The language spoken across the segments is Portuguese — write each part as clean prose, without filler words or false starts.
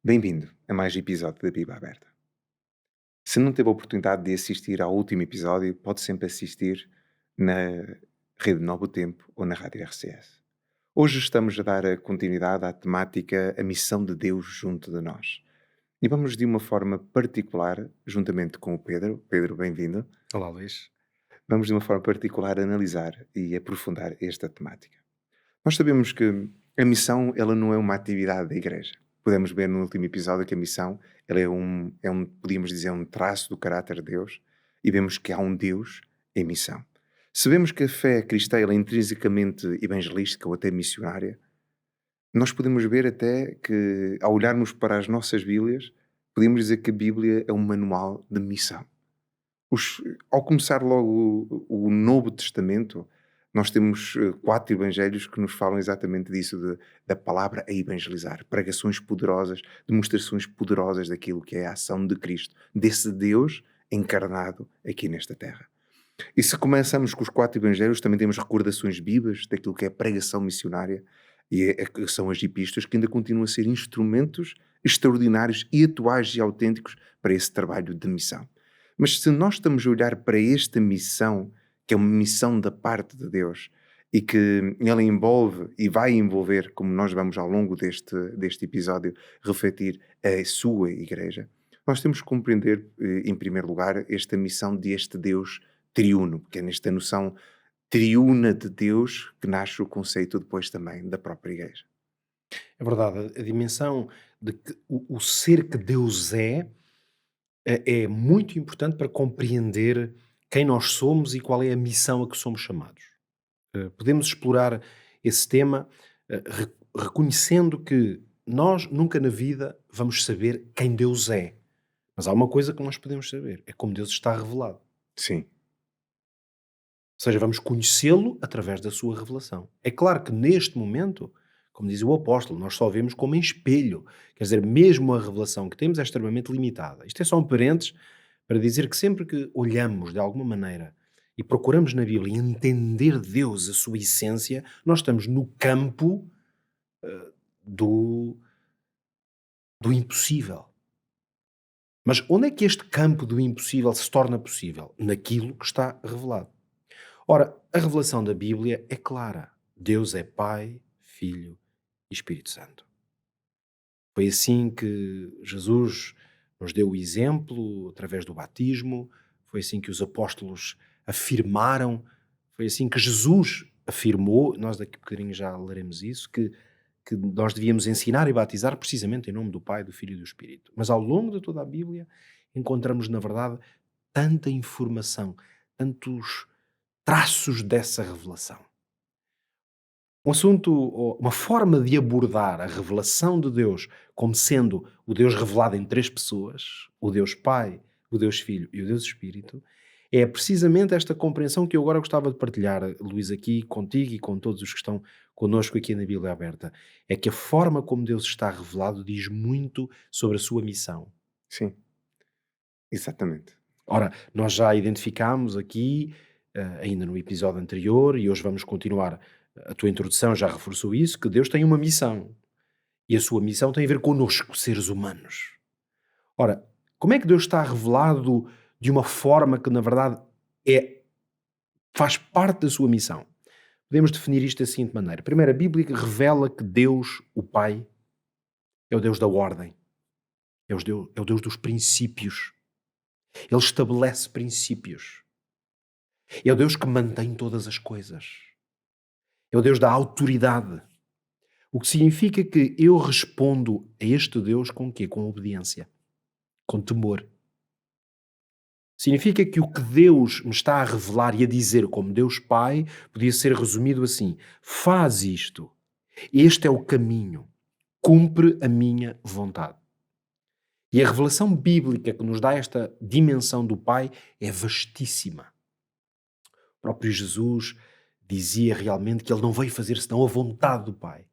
Bem-vindo a mais um episódio da Bíblia Aberta. Se não teve a oportunidade de assistir ao último episódio, pode sempre assistir na Rede Novo Tempo ou na Rádio RCS. Hoje estamos a dar a continuidade à temática A Missão de Deus junto de nós. E vamos de uma forma particular, juntamente com o Pedro. Pedro, bem-vindo. Olá, Luís. Vamos de uma forma particular analisar e aprofundar esta temática. Nós sabemos que a missão, ela não é uma atividade da igreja. Podemos ver no último episódio que a missão, ela é um, podíamos dizer, um traço do caráter de Deus, e vemos que há um Deus em missão. Sabemos que a fé cristã, ela é intrinsecamente evangelística ou até missionária. Nós podemos ver até que, ao olharmos para as nossas Bíblias, podemos dizer que a Bíblia é um manual de missão. Ao começar logo o Novo Testamento, nós temos 4 evangelhos que nos falam exatamente disso, da palavra a evangelizar. Pregações poderosas, demonstrações poderosas daquilo que é a ação de Cristo, desse Deus encarnado aqui nesta terra. E se começamos com os 4 evangelhos, também temos recordações vivas daquilo que é a pregação missionária, e que são as epístolas, que ainda continuam a ser instrumentos extraordinários e atuais e autênticos para esse trabalho de missão. Mas se nós estamos a olhar para esta missão, que é uma missão da parte de Deus, e que ela envolve e vai envolver, como nós vamos ao longo deste episódio, refletir a sua igreja, nós temos que compreender, em primeiro lugar, esta missão deste Deus triuno, que é nesta noção triuna de Deus que nasce o conceito depois também da própria igreja. É verdade, a dimensão de que o ser que Deus é muito importante para compreender quem nós somos e qual é a missão a que somos chamados. Podemos explorar esse tema reconhecendo que nós nunca na vida vamos saber quem Deus é. Mas há uma coisa que nós podemos saber, é como Deus está revelado. Sim, Ou seja, vamos conhecê-lo através da sua revelação. É claro que neste momento, como diz o apóstolo, nós só vemos como em espelho. Quer dizer, mesmo a revelação que temos é extremamente limitada. Isto é só um parênteses para dizer que sempre que olhamos de alguma maneira e procuramos na Bíblia entender Deus, a sua essência, nós estamos no campo do, do impossível. Mas onde é que este campo do impossível se torna possível? Naquilo que está revelado. Ora, a revelação da Bíblia é clara. Deus é Pai, Filho e Espírito Santo. Foi assim que Jesus nos deu o exemplo através do batismo, foi assim que os apóstolos afirmaram, foi assim que Jesus afirmou, nós daqui a bocadinho já leremos isso, que nós devíamos ensinar e batizar precisamente em nome do Pai, do Filho e do Espírito. Mas ao longo de toda a Bíblia encontramos, na verdade, tanta informação, tantos traços dessa revelação. Um assunto, ou uma forma de abordar a revelação de Deus como sendo o Deus revelado em três pessoas, o Deus Pai, o Deus Filho e o Deus Espírito, é precisamente esta compreensão que eu agora gostava de partilhar, Luís, aqui contigo e com todos os que estão connosco aqui na Bíblia Aberta. É que a forma como Deus está revelado diz muito sobre a sua missão. sim, exatamente. Ora, nós já identificámos aqui, ainda no episódio anterior, e hoje vamos continuar, a tua introdução já reforçou isso, que Deus tem uma missão. E a sua missão tem a ver connosco, seres humanos. Ora, como é que Deus está revelado de uma forma que, na verdade, é, faz parte da sua missão? Podemos definir isto da seguinte maneira. Primeiro, a Bíblia revela que Deus, o Pai, é o Deus da ordem, é o Deus dos princípios. Ele estabelece princípios. É o Deus que mantém todas as coisas. É o Deus da autoridade. O que significa que eu respondo a este Deus com o quê? Com obediência, com temor. Significa que o que Deus me está a revelar e a dizer como Deus Pai podia ser resumido assim: faz isto, este é o caminho, cumpre a minha vontade. E a revelação bíblica que nos dá esta dimensão do Pai é vastíssima. O próprio Jesus dizia realmente que ele não veio fazer senão a vontade do Pai.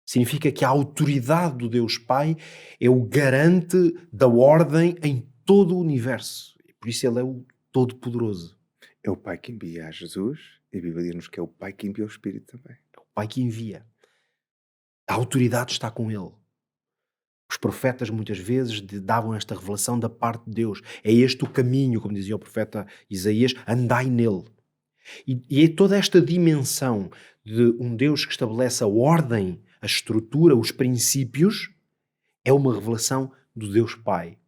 Significa que a autoridade do Deus Pai é o garante da ordem em todo o universo. E por isso ele é o Todo-Poderoso. É o Pai que envia a Jesus, e a Bíblia diz-nos que é o Pai que envia o Espírito também. É o Pai que envia. A autoridade está com ele. Os profetas muitas vezes davam esta revelação da parte de Deus. É este o caminho, como dizia o profeta Isaías, andai nele. E é toda esta dimensão de um Deus que estabelece a ordem, a estrutura, os princípios, é uma revelação do Deus Pai.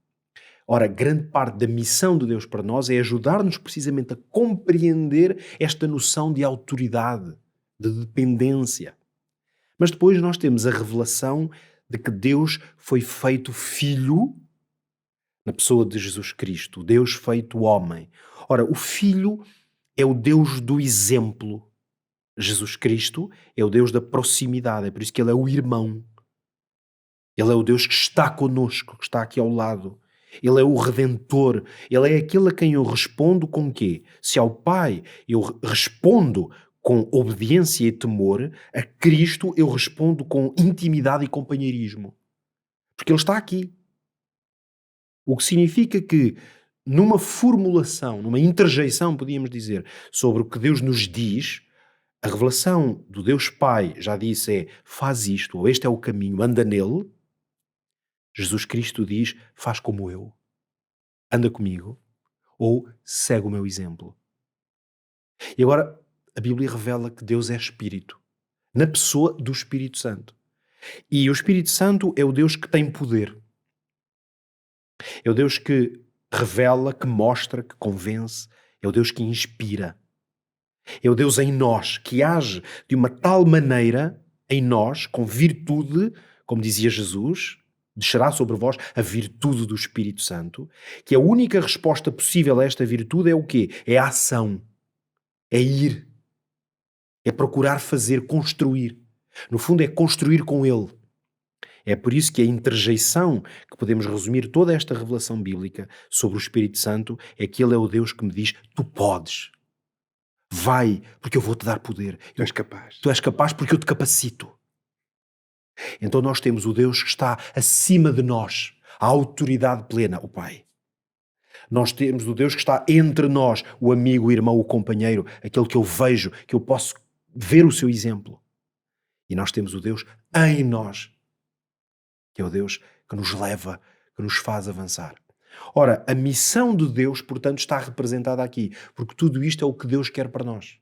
Ora, grande parte da missão de Deus para nós é ajudar-nos precisamente a compreender esta noção de autoridade, de dependência. Mas depois nós temos a revelação de que Deus foi feito filho na pessoa de Jesus Cristo, Deus feito homem. Ora, o filho é o Deus do exemplo. Jesus Cristo é o Deus da proximidade, é por isso que ele é o irmão. Ele é o Deus que está conosco, que está aqui ao lado. Ele é o Redentor. Ele é aquele a quem eu respondo com o quê? Se ao Pai eu respondo com obediência e temor, a Cristo eu respondo com intimidade e companheirismo. Porque Ele está aqui. O que significa que numa formulação, numa interjeição, podíamos dizer, sobre o que Deus nos diz, a revelação do Deus Pai, já disse, é faz isto, ou este é o caminho, anda nele. Jesus Cristo diz, faz como eu, anda comigo, ou segue o meu exemplo. E agora, a Bíblia revela que Deus é Espírito, na pessoa do Espírito Santo. E o Espírito Santo é o Deus que tem poder. É o Deus que revela, que mostra, que convence. É o Deus que inspira. É o Deus em nós, que age de uma tal maneira em nós, com virtude, como dizia Jesus, descerá sobre vós a virtude do Espírito Santo, que a única resposta possível a esta virtude é o quê? É a ação. É ir. É procurar fazer, construir. No fundo é construir com Ele. É por isso que a interjeição, que podemos resumir toda esta revelação bíblica sobre o Espírito Santo, é que Ele é o Deus que me diz, tu podes. Vai, porque eu vou-te dar poder. Tu és capaz. Tu és capaz porque eu te capacito. Então nós temos o Deus que está acima de nós, a autoridade plena, o Pai. Nós temos o Deus que está entre nós, o amigo, o irmão, o companheiro, aquele que eu vejo, que eu posso ver o seu exemplo. E nós temos o Deus em nós, que é o Deus que nos leva, que nos faz avançar. Ora, a missão de Deus, portanto, está representada aqui, porque tudo isto é o que Deus quer para nós.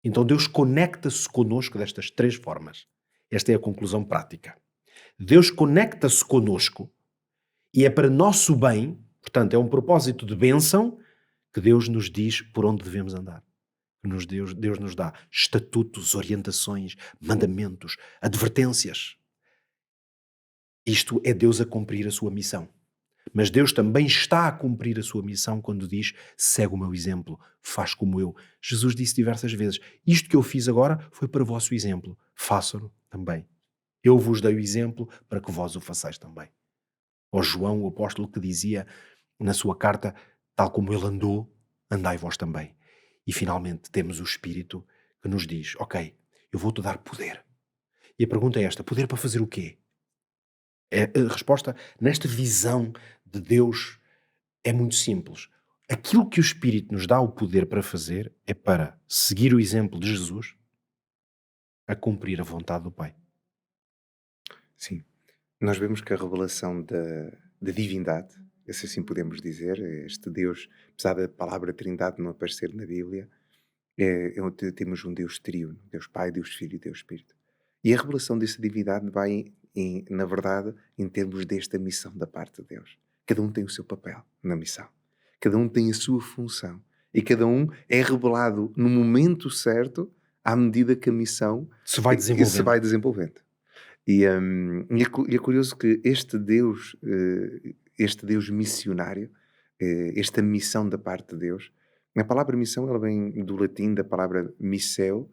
Então Deus conecta-se connosco destas três formas. Esta é a conclusão prática. Deus conecta-se connosco e é para nosso bem, portanto, é um propósito de bênção que Deus nos diz por onde devemos andar. Deus nos dá estatutos, orientações, mandamentos, advertências. Isto é Deus a cumprir a sua missão. Mas Deus também está a cumprir a sua missão quando diz, segue o meu exemplo, faz como eu. Jesus disse diversas vezes, isto que eu fiz agora foi para o vosso exemplo, façam-no também. Eu vos dei o exemplo para que vós o façais também. Ou João, o apóstolo, que dizia na sua carta, tal como ele andou, andai vós também. E finalmente temos o Espírito que nos diz, ok, eu vou-te dar poder. E a pergunta é esta, poder para fazer o quê? A resposta, nesta visão de Deus, é muito simples. Aquilo que o Espírito nos dá o poder para fazer é para seguir o exemplo de Jesus a cumprir a vontade do Pai. Sim. Nós vemos que a revelação da divindade, se assim podemos dizer, este Deus, apesar da palavra Trindade não aparecer na Bíblia, temos um Deus tríuno, Deus Pai, Deus Filho e Deus Espírito. E a revelação dessa divindade vai, na verdade, em termos desta missão da parte de Deus. Cada um tem o seu papel na missão. Cada um tem a sua função. E cada um é revelado no momento certo, à medida que a missão Se vai desenvolvendo. E é curioso que este Deus missionário, esta missão da parte de Deus, a palavra missão ela vem do latim da palavra misseo,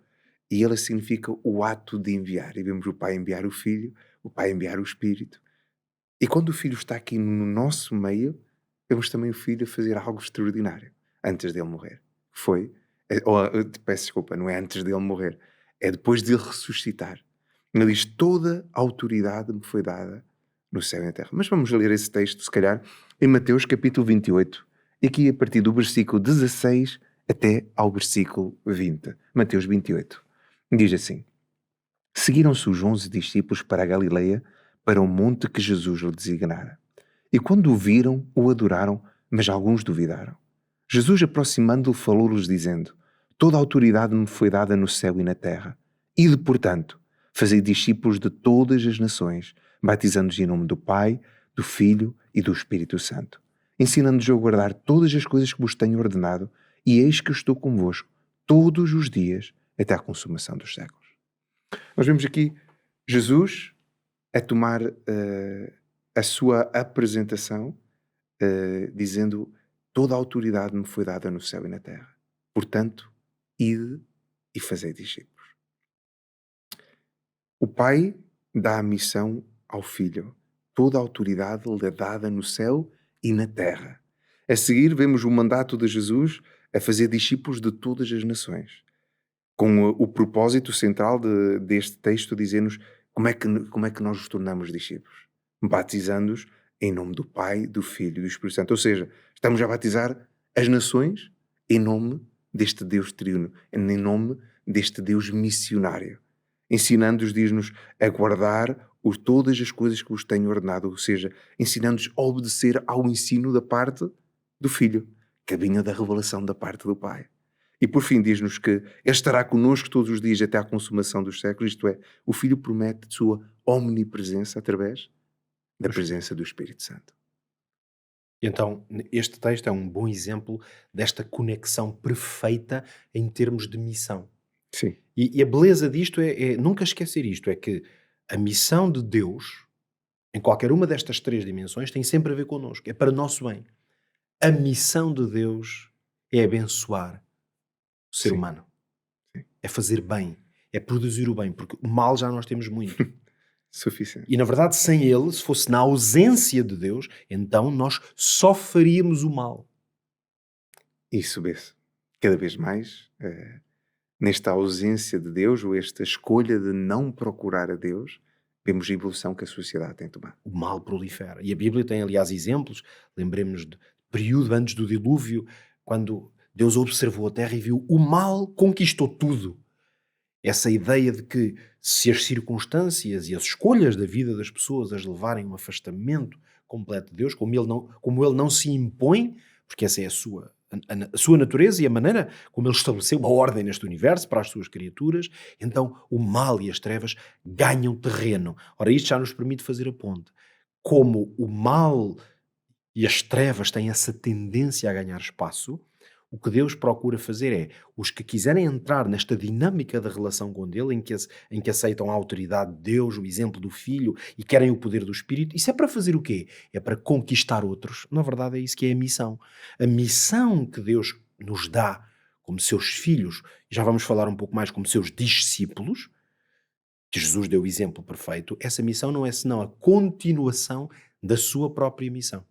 e ela significa o ato de enviar. E vemos o Pai enviar o Filho, o Pai enviar o Espírito. E quando o Filho está aqui no nosso meio, vemos também o Filho fazer algo extraordinário antes dele morrer. Peço desculpa, não é antes dele morrer, é depois de ele ressuscitar. Ele diz, toda a autoridade me foi dada no céu e na terra. Mas vamos ler esse texto, se calhar, em Mateus capítulo 28, e aqui a partir do versículo 16 até ao versículo 20. Mateus 28. Diz assim, seguiram-se os 11 discípulos para a Galileia, para o monte que Jesus lhe designara. E quando o viram, o adoraram, mas alguns duvidaram. Jesus, aproximando-o, falou-lhes, dizendo: Toda a autoridade me foi dada no céu e na terra. Ide, portanto, fazei discípulos de todas as nações, batizando-os em nome do Pai, do Filho e do Espírito Santo, ensinando-os a guardar todas as coisas que vos tenho ordenado, e eis que eu estou convosco todos os dias até à consumação dos séculos. Nós vemos aqui Jesus a tomar a sua apresentação, dizendo: Toda a autoridade me foi dada no céu e na terra. Portanto, ide e fazei discípulos. O Pai dá a missão ao Filho. Toda a autoridade lhe é dada no céu e na terra. A seguir, vemos o mandato de Jesus a fazer discípulos de todas as nações, com o propósito central deste texto dizer-nos como é que nós os tornamos discípulos. Batizando-os em nome do Pai, do Filho e do Espírito Santo. Ou seja, estamos a batizar as nações em nome deste Deus triuno, em nome deste Deus missionário. Ensinando-os, diz-nos, a guardar todas as coisas que vos tenho ordenado. Ou seja, ensinando-os a obedecer ao ensino da parte do Filho, que vinha da revelação da parte do Pai. E por fim diz-nos que Ele estará connosco todos os dias até à consumação dos séculos, isto é, o Filho promete sua omnipresença através da presença do Espírito Santo. Então, este texto é um bom exemplo desta conexão perfeita em termos de missão. Sim, E a beleza disto é nunca esquecer isto, é que a missão de Deus, em qualquer uma destas três dimensões, tem sempre a ver connosco, é para nosso bem. A missão de Deus é abençoar o ser sim, humano, sim. é fazer bem, é produzir o bem, porque o mal já nós temos muito. Suficiente. E na verdade, sem ele, se fosse na ausência de Deus, então nós só faríamos o mal. Isso vê-se cada vez mais nesta ausência de Deus, ou esta escolha de não procurar a Deus, vemos a evolução que a sociedade tem tomado. O mal prolifera. E a Bíblia tem, aliás, exemplos. Lembremos de período antes do dilúvio, quando Deus observou a terra e viu o mal conquistou tudo. Essa ideia de que se as circunstâncias e as escolhas da vida das pessoas as levarem a um afastamento completo de Deus, como ele não se impõe, porque essa é a sua natureza e a maneira como ele estabeleceu uma ordem neste universo para as suas criaturas, então o mal e as trevas ganham terreno. Ora, isto já nos permite fazer a ponte. Como o mal e as trevas têm essa tendência a ganhar espaço, o que Deus procura fazer é, os que quiserem entrar nesta dinâmica da relação com Ele, em que aceitam a autoridade de Deus, o exemplo do Filho, e querem o poder do Espírito, isso é para fazer o quê? É para conquistar outros. Na verdade é isso que é a missão. A missão que Deus nos dá como seus filhos, já vamos falar um pouco mais como seus discípulos, que Jesus deu o exemplo perfeito, essa missão não é senão a continuação da sua própria missão.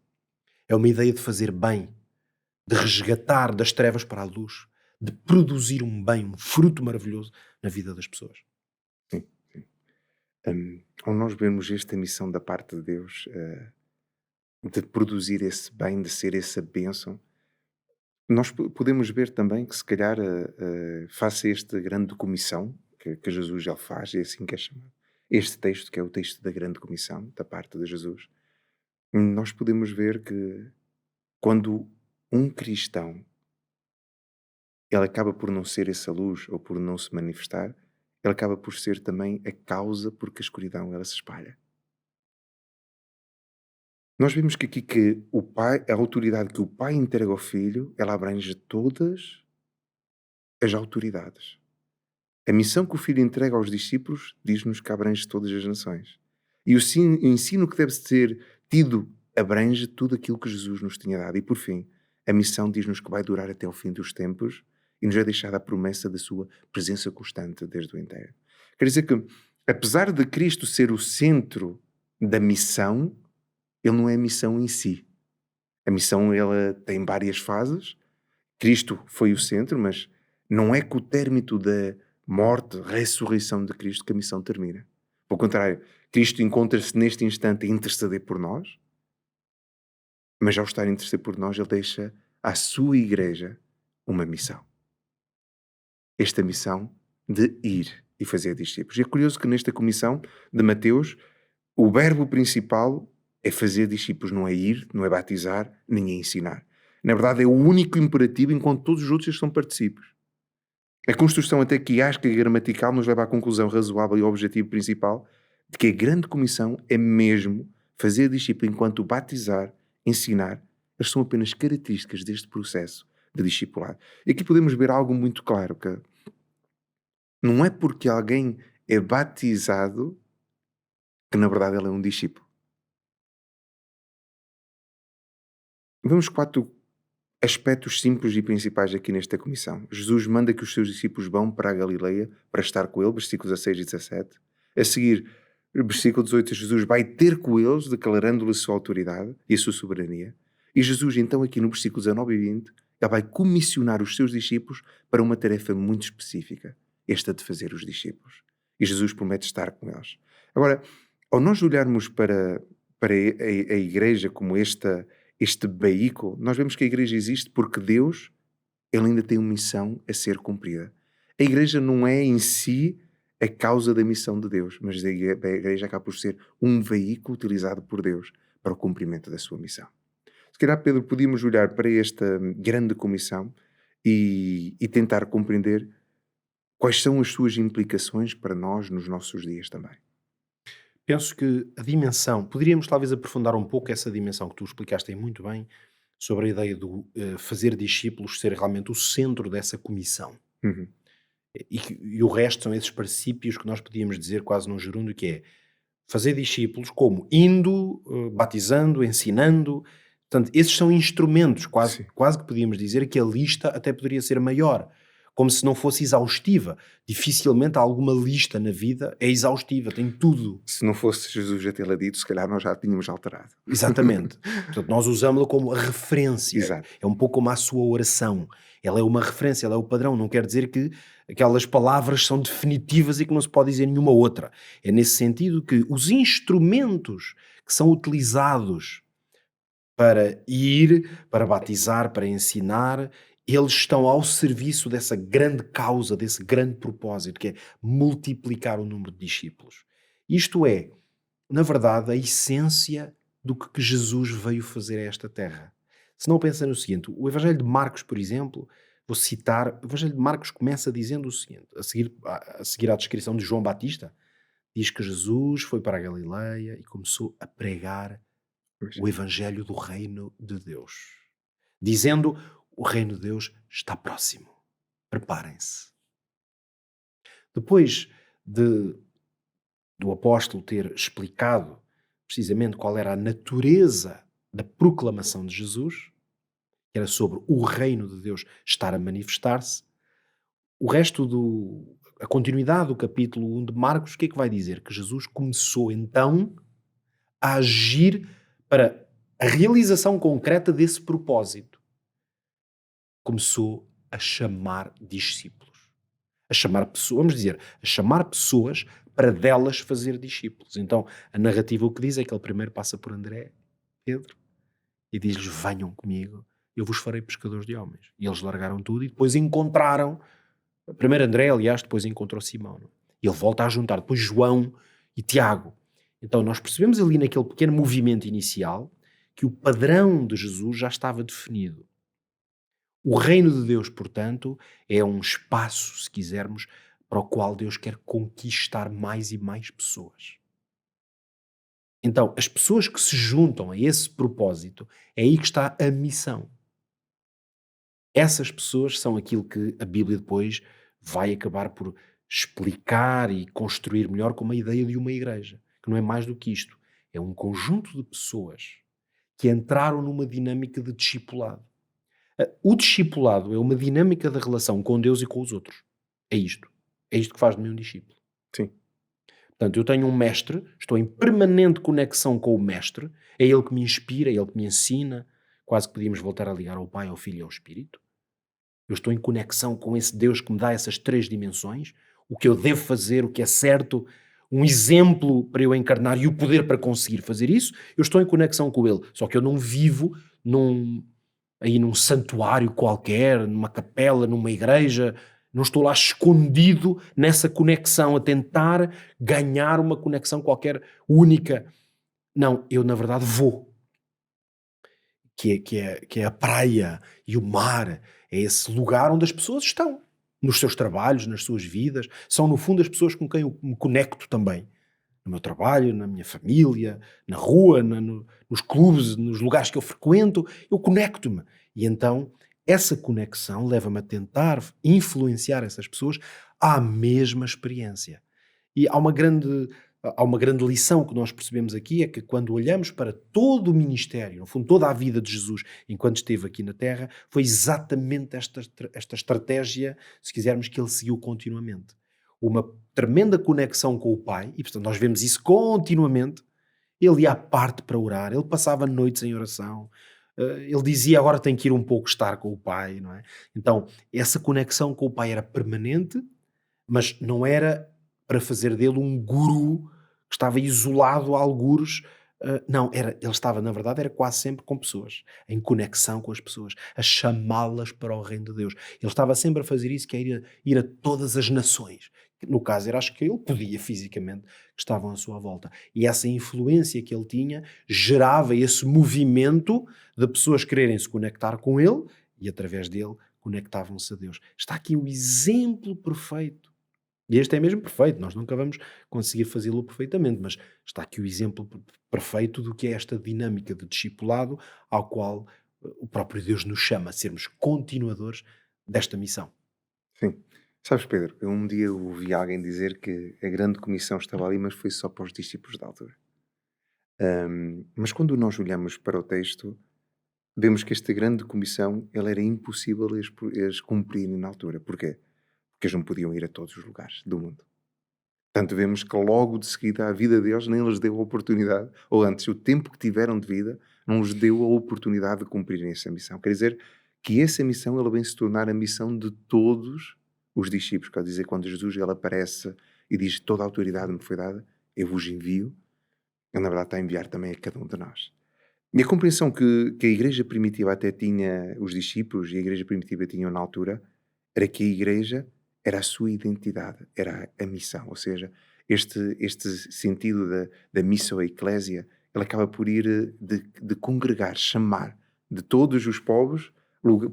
É uma ideia de fazer bem, de resgatar das trevas para a luz, de produzir um bem, um fruto maravilhoso na vida das pessoas. Sim, sim. Ao nós vermos esta missão da parte de Deus, de produzir esse bem, de ser essa bênção, nós podemos ver também que se calhar face a esta grande comissão que Jesus já faz, é assim que é chamado, este texto que é o texto da grande comissão da parte de Jesus, nós podemos ver que quando um cristão ele acaba por não ser essa luz ou por não se manifestar, ele acaba por ser também a causa porque a escuridão ela se espalha. Nós vemos que aqui que o pai, a autoridade que o pai entrega ao filho, ela abrange todas as autoridades. A missão que o filho entrega aos discípulos diz-nos que abrange todas as nações. E o ensino que deve ser tido abrange tudo aquilo que Jesus nos tinha dado. E por fim, a missão diz-nos que vai durar até o fim dos tempos e nos é deixada a promessa da sua presença constante desde o inteiro. Quer dizer que, apesar de Cristo ser o centro da missão, ele não é a missão em si. A missão ela tem várias fases. Cristo foi o centro, mas não é com o término da morte, ressurreição de Cristo que a missão termina. Pelo contrário, Cristo encontra-se neste instante a interceder por nós, mas ao estar a interceder por nós, ele deixa à sua igreja uma missão. Esta missão de ir e fazer discípulos. E é curioso que nesta comissão de Mateus, O verbo principal é fazer discípulos, não é ir, não é batizar, nem é ensinar. Na verdade, é o único imperativo, enquanto todos os outros são particípios. A construção até quiasca e gramatical nos leva à conclusão razoável e ao objetivo principal de que a grande comissão é mesmo fazer discípulo, enquanto batizar, ensinar, elas são apenas características deste processo de discipulado. E aqui podemos ver algo muito claro, que não é porque alguém é batizado que na verdade ele é um discípulo. Vemos 4 aspectos simples e principais aqui nesta comissão. Jesus manda que os seus discípulos vão para a Galileia para estar com ele, versículos 16 e 17. A seguir, versículo 18, Jesus vai ter com eles, declarando-lhe a sua autoridade e a sua soberania. E Jesus, então, aqui no versículo 19 e 20, ele vai comissionar os seus discípulos para uma tarefa muito específica, esta de fazer os discípulos. E Jesus promete estar com eles. Agora, ao nós olharmos para a igreja como este veículo, nós vemos que a igreja existe porque Deus, ele ainda tem uma missão a ser cumprida. A igreja não é em si a causa da missão de Deus, mas a igreja acaba por ser um veículo utilizado por Deus para o cumprimento da sua missão. Se calhar, Pedro, podíamos olhar para esta grande comissão e tentar compreender quais são as suas implicações para nós nos nossos dias também. Penso que a dimensão, poderíamos talvez aprofundar um pouco essa dimensão que tu explicaste aí muito bem, sobre a ideia do fazer discípulos ser realmente o centro dessa comissão. Uhum. E o resto são esses princípios que nós podíamos dizer quase num gerúndio, que é fazer discípulos como indo, batizando, ensinando. Portanto, esses são instrumentos, quase, Sim. quase que podíamos dizer que a lista até poderia ser maior, como se não fosse exaustiva. Dificilmente alguma lista na vida é exaustiva, tem tudo. Se não fosse Jesus já tê-la dito, se calhar nós já tínhamos alterado. Exatamente. Portanto, nós usamos-la como referência. Exato. É um pouco como a sua oração. Ela é uma referência, ela é o padrão. Não quer dizer que aquelas palavras são definitivas e que não se pode dizer nenhuma outra. É nesse sentido que os instrumentos que são utilizados para ir, para batizar, para ensinar, eles estão ao serviço dessa grande causa, desse grande propósito, que é multiplicar o número de discípulos. Isto é, na verdade, a essência do que Jesus veio fazer a esta terra. Se não pensa no seguinte, o Evangelho de Marcos, por exemplo, vou citar, o Evangelho de Marcos começa dizendo o seguinte, a seguir à descrição de João Batista, diz que Jesus foi para a Galileia e começou a pregar Pois. o Evangelho do Reino de Deus, dizendo: o Reino de Deus está próximo, preparem-se. Depois do apóstolo ter explicado precisamente qual era a natureza da proclamação de Jesus, que era sobre o Reino de Deus estar a manifestar-se, o resto a continuidade do capítulo 1 de Marcos, o que é que vai dizer? Que Jesus começou então a agir para a realização concreta desse propósito. Começou a chamar discípulos. A chamar pessoas, vamos dizer, a chamar pessoas para delas fazer discípulos. Então, a narrativa o que diz é que ele primeiro passa por André, Pedro, e diz-lhes: venham comigo, eu vos farei pescadores de homens. E eles largaram tudo e depois encontraram, primeiro André, aliás, depois encontrou Simão. E ele volta a juntar depois João e Tiago. Então nós percebemos ali naquele pequeno movimento inicial que o padrão de Jesus já estava definido. O reino de Deus, portanto, é um espaço, se quisermos, para o qual Deus quer conquistar mais e mais pessoas. Então, as pessoas que se juntam a esse propósito, é aí que está a missão. Essas pessoas são aquilo que a Bíblia depois vai acabar por explicar e construir melhor como a ideia de uma igreja, que não é mais do que isto. É um conjunto de pessoas que entraram numa dinâmica de discipulado. O discipulado é uma dinâmica da relação com Deus e com os outros. É isto. É isto que faz de mim um discípulo. Sim. Portanto, eu tenho um mestre, estou em permanente conexão com o mestre, é ele que me inspira, é ele que me ensina, quase que podíamos voltar a ligar ao Pai, ao Filho e ao Espírito. Eu estou em conexão com esse Deus que me dá essas 3 dimensões, o que eu devo fazer, o que é certo, um exemplo para eu encarnar e o poder para conseguir fazer isso, eu estou em conexão com ele. Só que eu não vivo num santuário qualquer, numa capela, numa igreja. Não estou lá escondido nessa conexão, a tentar ganhar uma conexão qualquer única. Não, eu na verdade vou. Que é a praia e o mar, é esse lugar onde as pessoas estão, nos seus trabalhos, nas suas vidas, são no fundo as pessoas com quem eu me conecto também, no meu trabalho, na minha família, na rua, nos clubes, nos lugares que eu frequento, eu conecto-me. E então essa conexão leva-me a tentar influenciar essas pessoas à mesma experiência. E há uma grande lição que nós percebemos aqui, é que quando olhamos para todo o ministério, no fundo toda a vida de Jesus enquanto esteve aqui na Terra, foi exatamente esta estratégia, se quisermos, que ele seguiu continuamente. Uma tremenda conexão com o Pai, e portanto nós vemos isso continuamente. Ele ia à parte para orar, ele passava noites em oração, ele dizia agora tenho que ir um pouco estar com o Pai, não é? Então essa conexão com o Pai era permanente, mas não era para fazer dele um guru que estava isolado a algures. Não, ele estava, na verdade, era quase sempre com pessoas, em conexão com as pessoas, a chamá-las para o reino de Deus. Ele estava sempre a fazer isso, que é ir a todas as nações. No caso, era acho que ele podia fisicamente, que estavam à sua volta. E essa influência que ele tinha gerava esse movimento de pessoas quererem se conectar com ele e, através dele, conectavam-se a Deus. Está aqui o exemplo perfeito. E este é mesmo perfeito, nós nunca vamos conseguir fazê-lo perfeitamente, mas está aqui o exemplo perfeito do que é esta dinâmica de discipulado ao qual o próprio Deus nos chama a sermos continuadores desta missão. Sim. Sabes, Pedro, eu um dia ouvi alguém dizer que a grande comissão estava ali, mas foi só para os discípulos da altura. Mas quando nós olhamos para o texto, vemos que esta grande comissão ela era impossível eles cumprirem na altura. Porquê? Porque eles não podiam ir a todos os lugares do mundo. Portanto, vemos que logo de seguida a vida deles nem lhes deu a oportunidade, ou antes, o tempo que tiveram de vida não lhes deu a oportunidade de cumprirem essa missão. Quer dizer que essa missão ela vem se tornar a missão de todos os discípulos. Quer dizer, quando Jesus ele aparece e diz toda a autoridade me foi dada, eu vos envio, ele na verdade está a enviar também a cada um de nós. E a compreensão que a igreja primitiva até tinha, os discípulos e a igreja primitiva tinham na altura, era que a igreja era a sua identidade, era a missão. Ou seja, este sentido da missão à eclésia, ele acaba por ir de congregar, chamar de todos os povos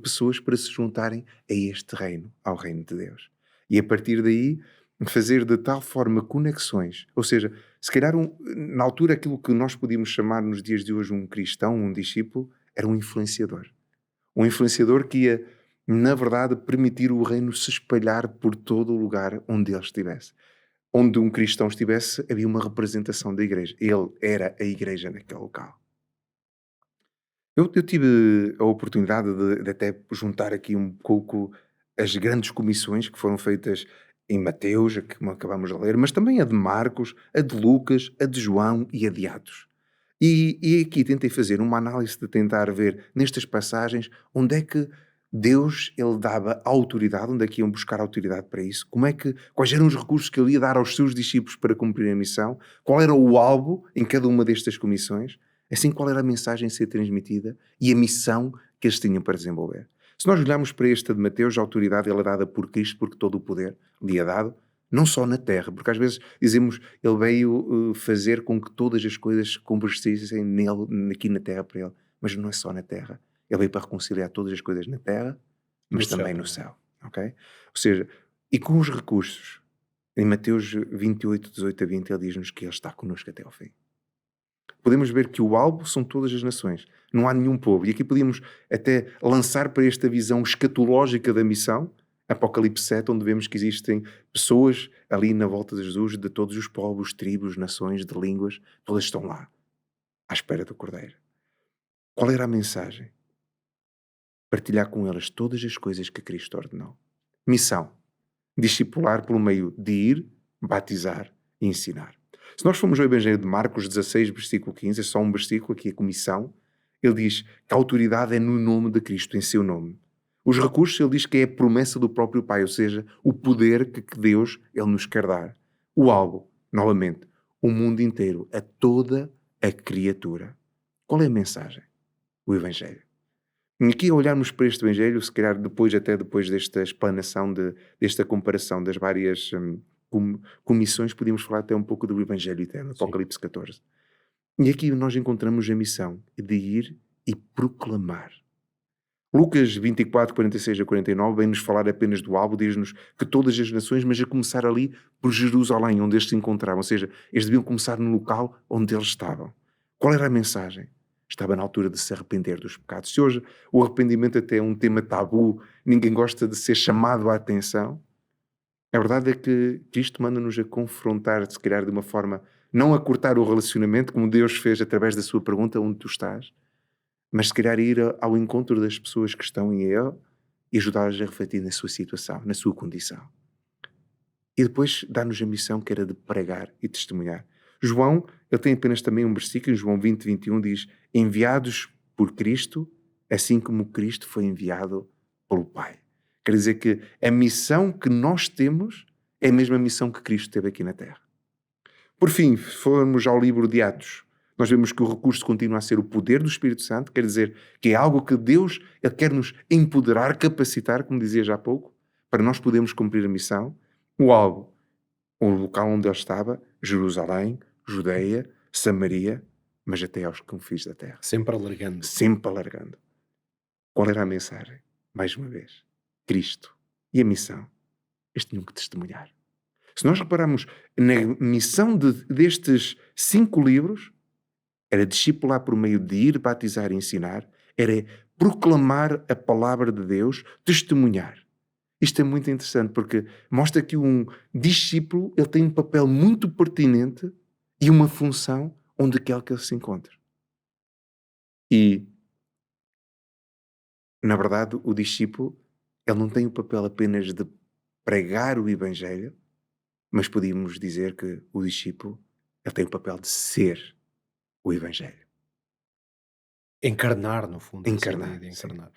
pessoas para se juntarem a este reino, ao reino de Deus. E a partir daí fazer de tal forma conexões, ou seja, se calhar na altura aquilo que nós podíamos chamar nos dias de hoje um cristão, um discípulo, era um influenciador. Um influenciador que ia, na verdade, permitir o reino se espalhar por todo o lugar onde ele estivesse. Onde um cristão estivesse, havia uma representação da igreja. Ele era a igreja naquele local. Eu tive a oportunidade de até juntar aqui um pouco as grandes comissões que foram feitas em Mateus, a que acabamos de ler, mas também a de Marcos, a de Lucas, a de João e a de Atos. E aqui tentei fazer uma análise de tentar ver nestas passagens onde é que Deus ele dava autoridade, onde é que iam buscar autoridade para isso, quais eram os recursos que ele ia dar aos seus discípulos para cumprir a missão, qual era o alvo em cada uma destas comissões, assim qual era a mensagem a ser transmitida e a missão que eles tinham para desenvolver. Se nós olharmos para esta de Mateus, a autoridade ela é dada por Cristo, porque todo o poder lhe é dado, não só na terra, porque às vezes dizemos ele veio fazer com que todas as coisas convergissem nele, aqui na terra para ele, mas não é só na terra. Ele veio para reconciliar todas as coisas na terra, mas No céu também no também. céu. Ok? Ou seja, e com os recursos, em Mateus 28, 18 a 20, ele diz-nos que ele está connosco até ao fim. Podemos ver que o alvo são todas as nações. Não há nenhum povo. E aqui podíamos até lançar para esta visão escatológica da missão, Apocalipse 7, onde vemos que existem pessoas ali na volta de Jesus, de todos os povos, tribos, nações, de línguas, todas estão lá, à espera do Cordeiro. Qual era a mensagem? Partilhar com elas todas as coisas que Cristo ordenou. Missão. Discipular pelo meio de ir, batizar e ensinar. Se nós formos ao Evangelho de Marcos 16, versículo 15, é só um versículo aqui, a comissão, ele diz que a autoridade é no nome de Cristo, em seu nome. Os recursos, ele diz que é a promessa do próprio Pai, ou seja, o poder que Deus ele nos quer dar. O alvo, novamente, o mundo inteiro, a toda a criatura. Qual é a mensagem? O Evangelho. E aqui, a olharmos para este Evangelho, se calhar depois desta explanação, desta comparação das várias comissões, podíamos falar até um pouco do Evangelho Eterno, Sim. Apocalipse 14. E aqui nós encontramos a missão de ir e proclamar. Lucas 24, 46 a 49 vem-nos falar apenas do alvo, diz-nos que todas as nações, mas a começar ali por Jerusalém, onde eles se encontravam. Ou seja, eles deviam começar no local onde eles estavam. Qual era a mensagem? Estava na altura de se arrepender dos pecados. Se hoje o arrependimento até é um tema tabu, ninguém gosta de ser chamado à atenção, a verdade é que Cristo manda-nos a confrontar, se calhar de uma forma, não a cortar o relacionamento, como Deus fez através da sua pergunta, onde tu estás, mas se calhar ir ao encontro das pessoas que estão em Ele e ajudá-las a refletir na sua situação, na sua condição. E depois dá-nos a missão que era de pregar e testemunhar. João, ele tem apenas também um versículo, em João 20, 21, diz: enviados por Cristo, assim como Cristo foi enviado pelo Pai. Quer dizer que a missão que nós temos é a mesma missão que Cristo teve aqui na Terra. Por fim, formos ao livro de Atos, nós vemos que o recurso continua a ser o poder do Espírito Santo, quer dizer que é algo que Deus ele quer nos empoderar, capacitar, como dizia já há pouco, para nós podermos cumprir a missão. O alvo, o local onde ele estava, Jerusalém, Judeia, Samaria, mas até aos confins da terra. Sempre alargando. Sempre alargando. Qual era a mensagem? Mais uma vez, Cristo. E a missão? Eles tinham que testemunhar. Se nós repararmos na missão destes 5 livros, era discipular por meio de ir, batizar e ensinar, era proclamar a palavra de Deus, testemunhar. Isto é muito interessante porque mostra que um discípulo ele tem um papel muito pertinente e uma função onde quer que ele se encontre. E, na verdade, o discípulo ele não tem o papel apenas de pregar o Evangelho, mas podíamos dizer que o discípulo ele tem o papel de ser o Evangelho. Encarnar, no fundo, essa Encarnar, ideia de sim. encarnar.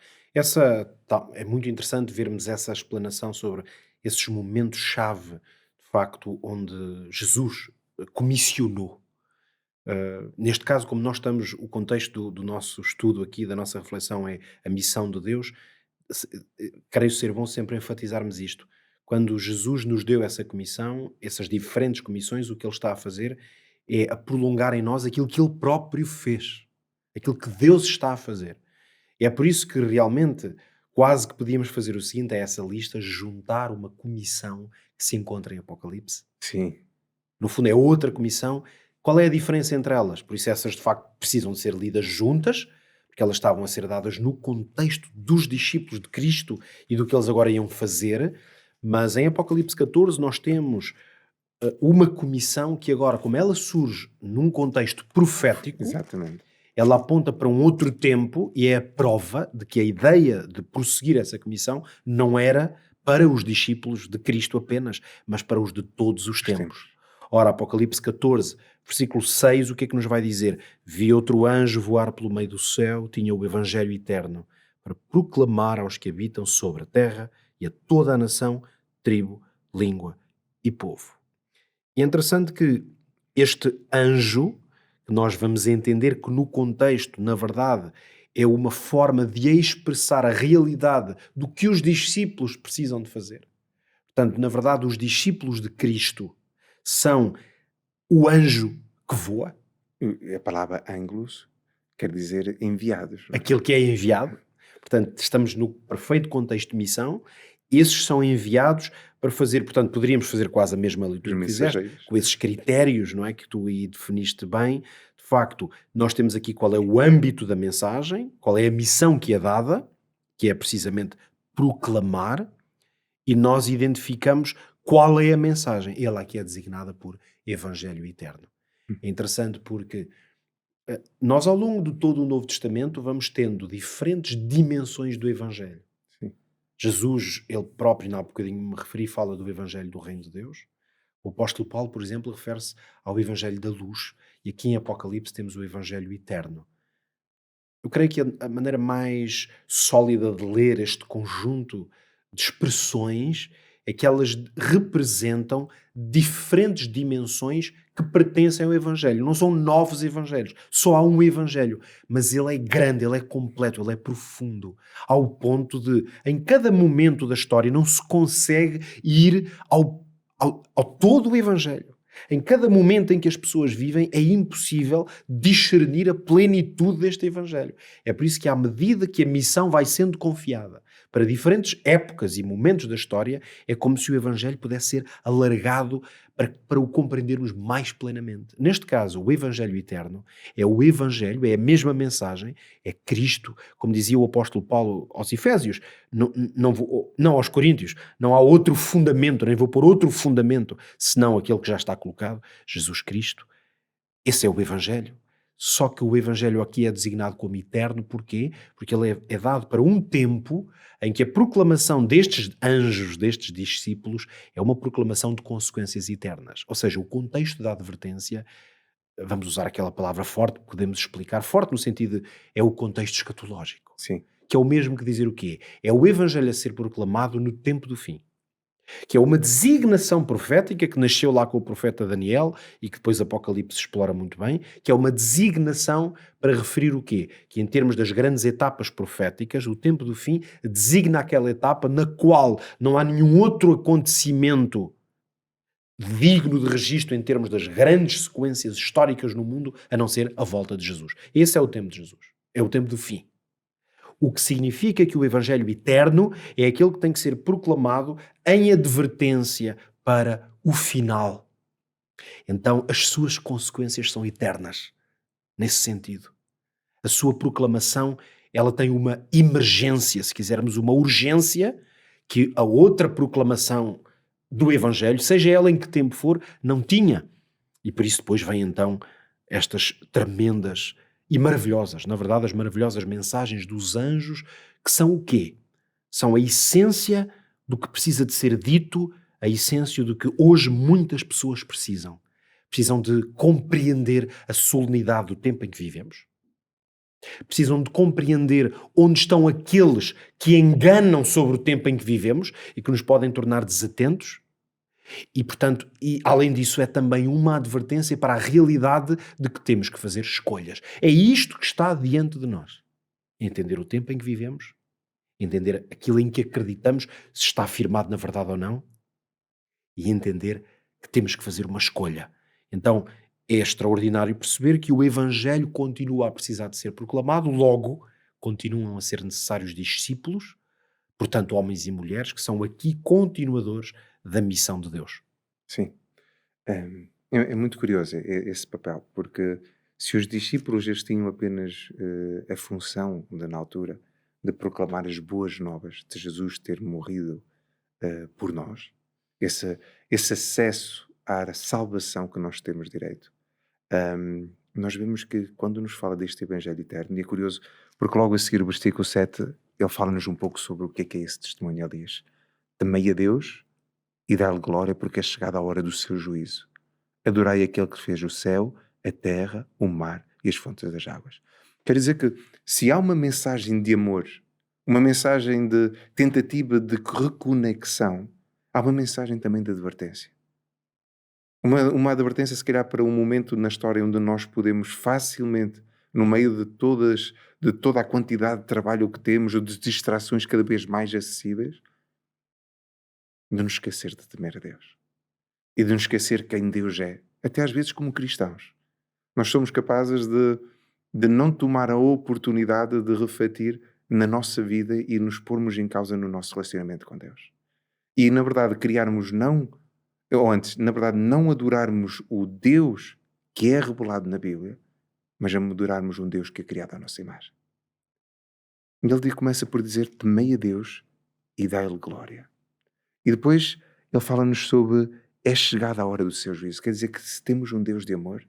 É muito interessante vermos essa explanação sobre esses momentos-chave, de facto, onde Jesus comissionou. Neste caso, como nós estamos, o contexto do nosso estudo aqui, da nossa reflexão é a missão de Deus, se- creio ser bom sempre enfatizarmos isto. Quando Jesus nos deu essa comissão, essas diferentes comissões, o que Ele está a fazer é a prolongar em nós aquilo que Ele próprio fez, aquilo que Deus está a fazer. E é por isso que realmente quase que podíamos fazer o seguinte a essa lista, juntar uma comissão que se encontra em Apocalipse. Sim, No fundo, é outra comissão. Qual é a diferença entre elas? Por isso, essas de facto precisam de ser lidas juntas, porque elas estavam a ser dadas no contexto dos discípulos de Cristo e do que eles agora iam fazer. Mas em Apocalipse 14, nós temos uma comissão que agora, como ela surge num contexto profético, exatamente. ela aponta para um outro tempo e é a prova de que a ideia de prosseguir essa comissão não era para os discípulos de Cristo apenas, mas para os de todos os tempos. Ora, Apocalipse 14, versículo 6, o que é que nos vai dizer? Vi outro anjo voar pelo meio do céu, tinha o evangelho eterno, para proclamar aos que habitam sobre a terra e a toda a nação, tribo, língua e povo. E é interessante que este anjo, que nós vamos entender que no contexto, na verdade, é uma forma de expressar a realidade do que os discípulos precisam de fazer. Portanto, na verdade, os discípulos de Cristo são o anjo que voa, A palavra angelos quer dizer enviados. Não é? aquele que é enviado. Portanto, estamos no perfeito contexto de missão. Esses são enviados para fazer, portanto, poderíamos fazer quase a mesma leitura Os que fizeste, mensageiros. com esses critérios, não é, que tu aí definiste bem. De facto, nós temos aqui qual é o âmbito da mensagem, qual é a missão que é dada, que é precisamente proclamar, e nós identificamos qual é a mensagem. Ela aqui é designada por Evangelho Eterno. É interessante porque nós, ao longo de todo o Novo Testamento, vamos tendo diferentes dimensões do Evangelho. Sim. Jesus, ele próprio, há bocadinho me referi, fala do Evangelho do Reino de Deus. O apóstolo Paulo, por exemplo, refere-se ao Evangelho da Luz. E aqui em Apocalipse temos o Evangelho Eterno. Eu creio que a maneira mais sólida de ler este conjunto de expressões é que elas representam diferentes dimensões que pertencem ao Evangelho. Não são novos Evangelhos, só há um Evangelho, mas ele é grande, ele é completo, ele é profundo, ao ponto de, em cada momento da história, não se consegue ir ao todo o Evangelho. Em cada momento em que as pessoas vivem, é impossível discernir a plenitude deste Evangelho. É por isso que, à medida que a missão vai sendo confiada para diferentes épocas e momentos da história, é como se o Evangelho pudesse ser alargado para o compreendermos mais plenamente. Neste caso, o Evangelho eterno é o Evangelho, é a mesma mensagem, é Cristo, como dizia o apóstolo Paulo aos Efésios, não aos Coríntios, não há outro fundamento, nem vou pôr outro fundamento, senão aquele que já está colocado, Jesus Cristo. Esse é o Evangelho. Só que o Evangelho aqui é designado como eterno, porquê? Porque ele é dado para um tempo em que a proclamação destes anjos, destes discípulos, é uma proclamação de consequências eternas. Ou seja, o contexto da advertência, vamos usar aquela palavra forte, podemos explicar, forte no sentido de, é o contexto escatológico, Sim, que é o mesmo que dizer o quê? É o Evangelho a ser proclamado no tempo do fim, que é uma designação profética que nasceu lá com o profeta Daniel e que depois Apocalipse explora muito bem, que é uma designação para referir o quê? Que em termos das grandes etapas proféticas, o tempo do fim designa aquela etapa na qual não há nenhum outro acontecimento digno de registro em termos das grandes sequências históricas no mundo, a não ser a volta de Jesus. Esse é o tempo de Jesus. É o tempo do fim. O que significa que o Evangelho eterno é aquele que tem que ser proclamado em advertência para o final. Então, as suas consequências são eternas, nesse sentido. A sua proclamação, ela tem uma emergência, se quisermos, uma urgência, que a outra proclamação do Evangelho, seja ela em que tempo for, não tinha. E por isso depois vêm então estas tremendas e maravilhosas, na verdade, as maravilhosas mensagens dos anjos, que são o quê? São a essência do que precisa de ser dito, a essência do que hoje muitas pessoas precisam. Precisam de compreender a solenidade do tempo em que vivemos. Precisam de compreender onde estão aqueles que enganam sobre o tempo em que vivemos e que nos podem tornar desatentos. E, portanto, além disso, é também uma advertência para a realidade de que temos que fazer escolhas. É isto que está diante de nós. Entender o tempo em que vivemos, entender aquilo em que acreditamos, se está afirmado na verdade ou não, e entender que temos que fazer uma escolha. Então, é extraordinário perceber que o Evangelho continua a precisar de ser proclamado, logo, continuam a ser necessários discípulos, portanto, homens e mulheres, que são aqui continuadores da missão de Deus. sim. É muito curioso esse papel, porque se os discípulos eles tinham apenas a função, na altura, de proclamar as boas novas de Jesus ter morrido por nós, esse, esse acesso à salvação que nós temos direito, nós vemos que quando nos fala deste Evangelho eterno, e é curioso, porque logo a seguir o versículo 7, ele fala-nos um pouco sobre o que é esse testemunho. Ele diz: temei a Deus e dá-lhe glória, porque é chegada a hora do seu juízo. Adorai aquele que fez o céu, a terra, o mar e as fontes das águas. Quer dizer que se há uma mensagem de amor, uma mensagem de tentativa de reconexão, há uma mensagem também de advertência. Uma advertência, se calhar, para um momento na história onde nós podemos facilmente, no meio de toda a quantidade de trabalho que temos, ou de distrações cada vez mais acessíveis, de nos esquecer de temer a Deus. E de nos esquecer quem Deus é. Até às vezes como cristãos. Nós somos capazes de não tomar a oportunidade de refletir na nossa vida e nos pormos em causa no nosso relacionamento com Deus. E, na verdade, na verdade, não adorarmos o Deus que é revelado na Bíblia, mas adorarmos um Deus que é criado à nossa imagem. E ele começa por dizer: temei a Deus e dai-lhe glória. E depois ele fala-nos sobre: é chegada a hora do seu juízo. Quer dizer que se temos um Deus de amor,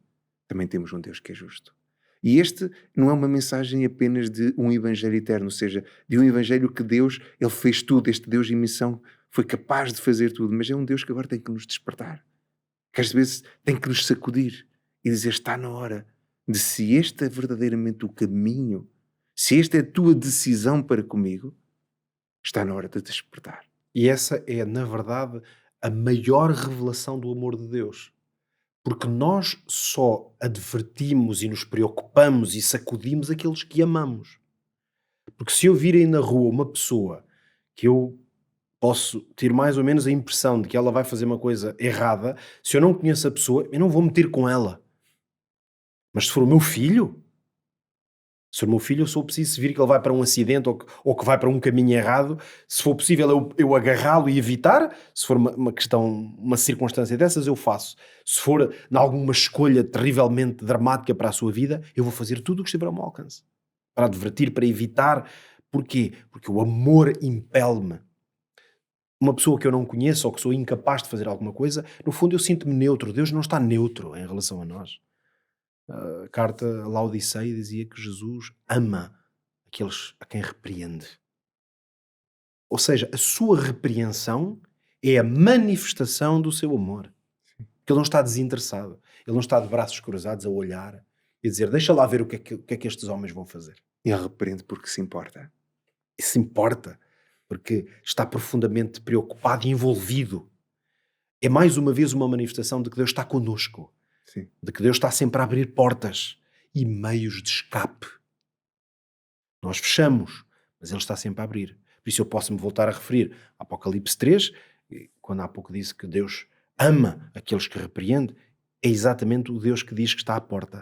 também temos um Deus que é justo. E este não é uma mensagem apenas de um evangelho eterno, ou seja, de um evangelho que Deus, ele fez tudo, este Deus em missão foi capaz de fazer tudo, mas é um Deus que agora tem que nos despertar. Que às vezes tem que nos sacudir e dizer: está na hora de, se este é verdadeiramente o caminho, se esta é a tua decisão para comigo, está na hora de despertar. E essa é, na verdade, a maior revelação do amor de Deus. Porque nós só advertimos e nos preocupamos e sacudimos aqueles que amamos. Porque se eu vir aí na rua uma pessoa que eu posso ter mais ou menos a impressão de que ela vai fazer uma coisa errada, se eu não conheço a pessoa, eu não vou meter com ela. Mas se for o meu filho, se for o meu filho, eu sou preciso vir que ele vai para um acidente ou que vai para um caminho errado, se for possível eu agarrá-lo e evitar, se for uma questão, uma circunstância dessas, eu faço. Se for em alguma escolha terrivelmente dramática para a sua vida, eu vou fazer tudo o que estiver ao meu alcance. Para advertir, para evitar. Porquê? Porque o amor impele-me. Uma pessoa que eu não conheço ou que sou incapaz de fazer alguma coisa, no fundo eu sinto-me neutro. Deus não está neutro em relação a nós. A carta a Laodiceia dizia que Jesus ama aqueles a quem repreende. Ou seja, a sua repreensão é a manifestação do seu amor. Que ele não está desinteressado. Ele não está de braços cruzados a olhar e dizer, deixa lá ver o que é que estes homens vão fazer. E ele repreende porque se importa. Isso importa, porque está profundamente preocupado e envolvido. É mais uma vez uma manifestação de que Deus está connosco. Sim. De que Deus está sempre a abrir portas e meios de escape. Nós fechamos, mas Ele está sempre a abrir. Por isso eu posso me voltar a referir a Apocalipse 3, quando há pouco disse que Deus ama aqueles que repreende, é exatamente o Deus que diz que está à porta.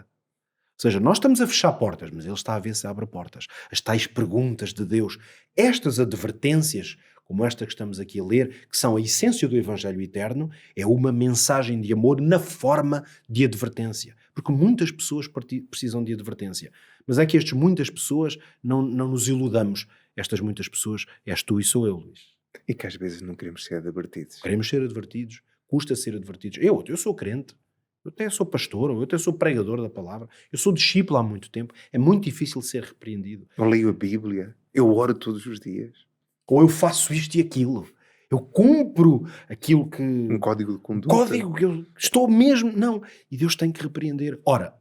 Ou seja, nós estamos a fechar portas, mas Ele está a ver se abre portas. As tais perguntas de Deus, estas advertências, como esta que estamos aqui a ler, que são a essência do Evangelho Eterno, é uma mensagem de amor na forma de advertência. Porque muitas pessoas precisam de advertência. Mas é que estas muitas pessoas, não nos iludamos. Estas muitas pessoas és tu e sou eu, Luís. E que às vezes não queremos ser advertidos. Queremos ser advertidos, custa ser advertidos. Eu sou crente. Eu até sou pastor, eu até sou pregador da palavra, eu sou discípulo há muito tempo, é muito difícil ser repreendido. Eu leio a Bíblia, eu oro todos os dias. Ou eu faço isto e aquilo, eu cumpro aquilo que... Um código de conduta. Código que eu estou mesmo... Não, e Deus tem que repreender. Ora,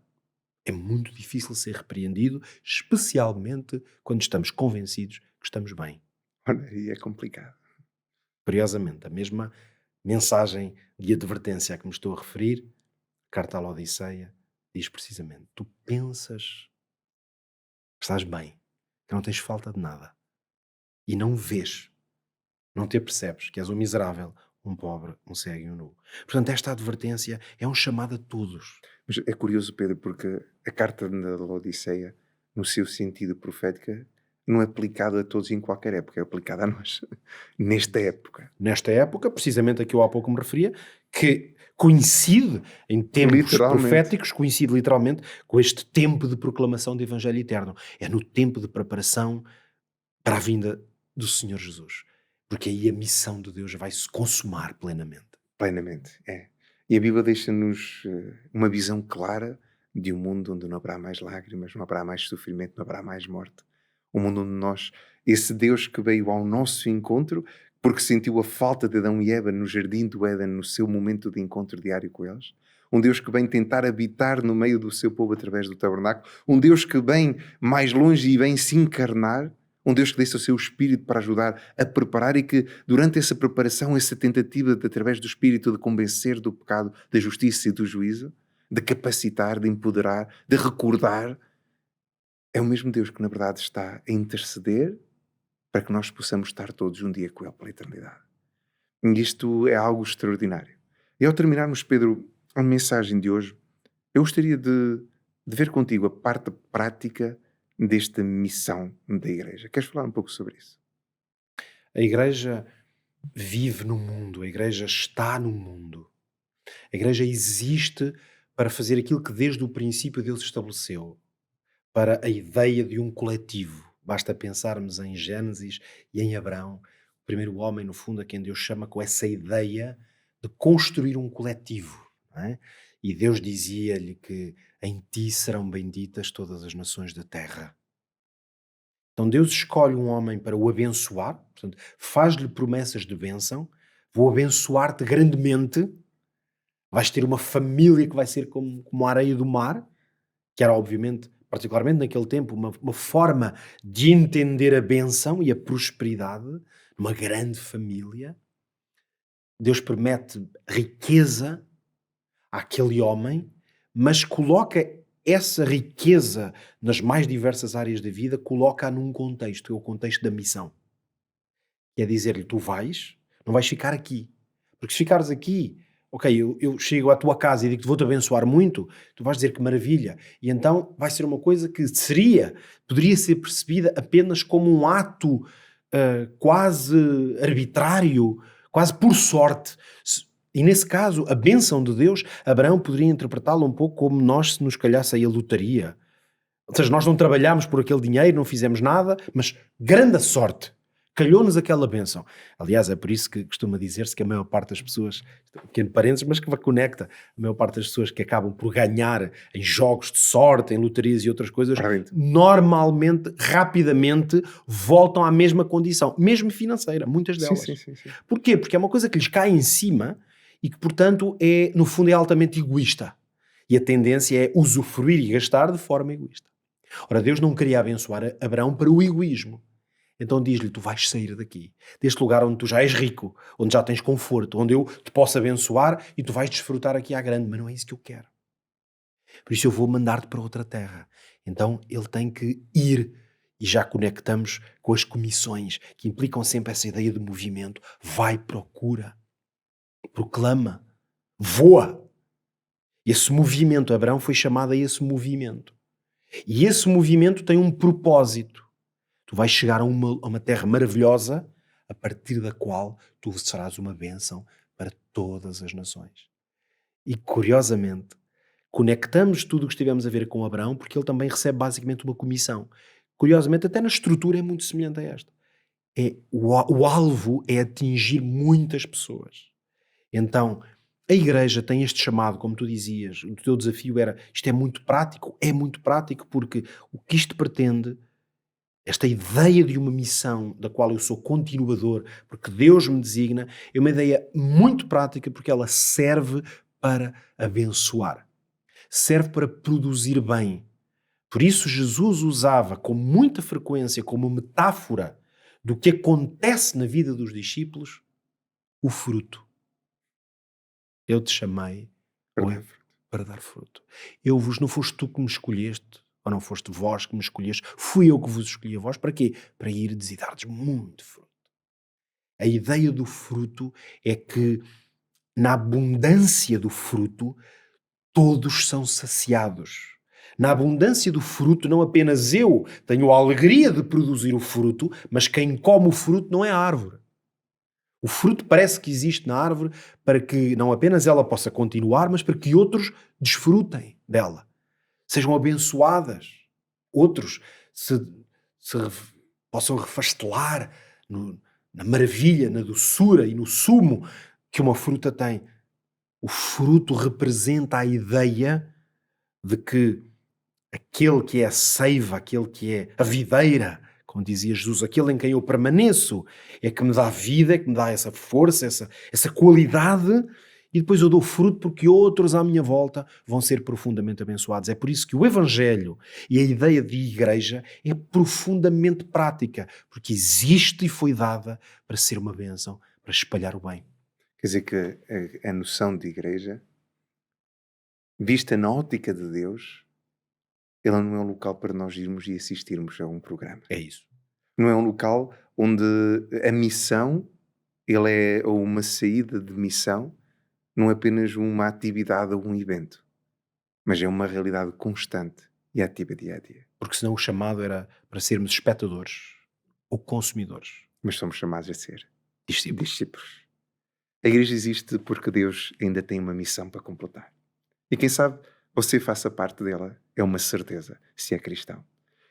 é muito difícil ser repreendido, especialmente quando estamos convencidos que estamos bem. Olha, e é complicado. Curiosamente, a mesma mensagem de advertência a que me estou a referir, carta à Laodiceia, diz precisamente, tu pensas que estás bem, que não tens falta de nada, e não vês, não te apercebes que és um miserável, um pobre, um cego e um nu. Portanto, esta advertência é um chamado a todos. Mas é curioso, Pedro, porque a carta da Laodiceia, no seu sentido profética, não é aplicada a todos em qualquer época, é aplicada a nós, nesta época. Nesta época, precisamente a que eu há pouco me referia, que coincide em tempos proféticos, coincide literalmente com este tempo de proclamação do Evangelho Eterno. É no tempo de preparação para a vinda do Senhor Jesus. Porque aí a missão de Deus vai se consumar plenamente. Plenamente, é. E a Bíblia deixa-nos uma visão clara de um mundo onde não haverá mais lágrimas, não haverá mais sofrimento, não haverá mais morte. Um mundo onde nós, esse Deus que veio ao nosso encontro, porque sentiu a falta de Adão e Eva no jardim do Éden, no seu momento de encontro diário com eles. Um Deus que vem tentar habitar no meio do seu povo através do tabernáculo. Um Deus que vem mais longe e vem se encarnar. Um Deus que deixa o seu Espírito para ajudar a preparar e que durante essa preparação, essa tentativa de, através do Espírito de convencer do pecado, da justiça e do juízo, de capacitar, de empoderar, de recordar, é o mesmo Deus que na verdade está a interceder para que nós possamos estar todos um dia com Ele pela eternidade. E isto é algo extraordinário. E ao terminarmos, Pedro, a mensagem de hoje, eu gostaria de ver contigo a parte prática desta missão da Igreja. Queres falar um pouco sobre isso? A Igreja vive no mundo, a Igreja está no mundo. A Igreja existe para fazer aquilo que desde o princípio Deus estabeleceu, para a ideia de um coletivo. Basta pensarmos em Gênesis e em Abraão, o primeiro homem, no fundo, a quem Deus chama com essa ideia de construir um coletivo. Não é? E Deus dizia-lhe que em ti serão benditas todas as nações da terra. Então Deus escolhe um homem para o abençoar, portanto, faz-lhe promessas de bênção, vou abençoar-te grandemente, vais ter uma família que vai ser como a areia do mar, que era obviamente, particularmente naquele tempo, uma forma de entender a bênção e a prosperidade. numa grande família, Deus promete riqueza àquele homem, mas coloca essa riqueza nas mais diversas áreas da vida, coloca-a num contexto, que é o contexto da missão. Que é dizer-lhe, tu vais, não vais ficar aqui. Porque se ficares aqui, ok, eu chego à tua casa e digo-te vou-te abençoar muito, tu vais dizer que maravilha. E então vai ser uma coisa que poderia ser percebida apenas como um ato quase arbitrário, quase por sorte. E nesse caso, a bênção de Deus, Abraão poderia interpretá-la um pouco como nós se nos calhasse aí a lotaria. Ou seja, nós não trabalhámos por aquele dinheiro, não fizemos nada, mas grande sorte. Calhou-nos aquela bênção. Aliás, é por isso que costuma dizer-se que a maior parte das pessoas, pequeno parênteses, mas que conecta, a maior parte das pessoas que acabam por ganhar em jogos de sorte, em lotarias e outras coisas, Parabéns. normalmente, rapidamente, voltam à mesma condição, mesmo financeira, muitas Sim, delas. sim, sim, sim. Porquê? Porque é uma coisa que lhes cai em cima e que, portanto, no fundo é altamente egoísta. E a tendência é usufruir e gastar de forma egoísta. Ora, Deus não queria abençoar Abraão para o egoísmo. Então diz-lhe, tu vais sair daqui, deste lugar onde tu já és rico, onde já tens conforto, onde eu te posso abençoar e tu vais desfrutar aqui à grande, mas não é isso que eu quero. Por isso eu vou mandar-te para outra terra. Então ele tem que ir. E já conectamos com as comissões, que implicam sempre essa ideia de movimento. Vai, procura, proclama, voa. Esse movimento, Abraão foi chamado a esse movimento. E esse movimento tem um propósito. Tu vais chegar a uma terra maravilhosa, a partir da qual tu serás uma bênção para todas as nações. E curiosamente, conectamos tudo o que estivemos a ver com Abraão, porque ele também recebe basicamente uma comissão. Curiosamente, até na estrutura é muito semelhante a esta. O alvo é atingir muitas pessoas. Então, a igreja tem este chamado, como tu dizias, o teu desafio era, isto é muito prático porque o que isto pretende, esta ideia de uma missão da qual eu sou continuador, porque Deus me designa, é uma ideia muito prática porque ela serve para abençoar, serve para produzir bem. Por isso Jesus usava com muita frequência como metáfora do que acontece na vida dos discípulos o fruto. Eu te chamei Verdade. para dar fruto. Não foste tu que me escolheste, ou não foste vós que me escolheste, fui eu que vos escolhi a vós. Para quê? Para irdes e dardes muito fruto. A ideia do fruto é que na abundância do fruto todos são saciados. Na abundância do fruto, não apenas eu tenho a alegria de produzir o fruto, mas quem come o fruto não é a árvore. O fruto parece que existe na árvore para que não apenas ela possa continuar, mas para que outros desfrutem dela. Sejam abençoadas. Outros se possam refastelar na maravilha, na doçura e no sumo que uma fruta tem. O fruto representa a ideia de que aquele que é a seiva, aquele que é a videira, como dizia Jesus, aquele em quem eu permaneço, é que me dá vida, é que me dá essa força, essa qualidade, e depois eu dou fruto porque outros à minha volta vão ser profundamente abençoados. É por isso que o Evangelho e a ideia de igreja é profundamente prática, porque existe e foi dada para ser uma bênção, para espalhar o bem. Quer dizer que a noção de igreja, vista na ótica de Deus, ela não é um local para nós irmos e assistirmos a um programa. É isso. Não é um local onde a missão, ele é ou uma saída de missão, não é apenas uma atividade ou um evento, mas é uma realidade constante e ativa dia a dia. Porque senão o chamado era para sermos espectadores ou consumidores. Mas somos chamados a ser Discípulos. discípulos. A igreja existe porque Deus ainda tem uma missão para completar. E quem sabe você faça parte dela, é uma certeza, se é cristão.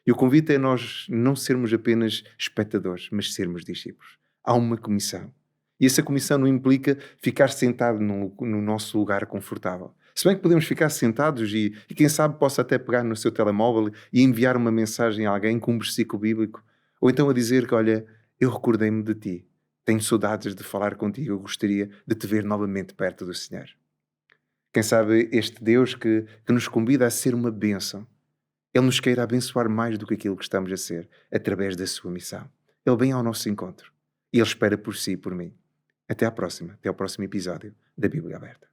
E o convite é nós não sermos apenas espectadores, mas sermos discípulos. Há uma comissão. E essa comissão não implica ficar sentado no nosso lugar confortável. Se bem que podemos ficar sentados e quem sabe possa até pegar no seu telemóvel e enviar uma mensagem a alguém com um versículo bíblico. Ou então a dizer que, olha, eu recordei-me de ti. Tenho saudades de falar contigo. Eu gostaria de te ver novamente perto do Senhor. Quem sabe este Deus que nos convida a ser uma bênção, Ele nos queira abençoar mais do que aquilo que estamos a ser, através da sua missão. Ele vem ao nosso encontro. e Ele espera por si e por mim. Até à próxima, até ao próximo episódio da Bíblia Aberta.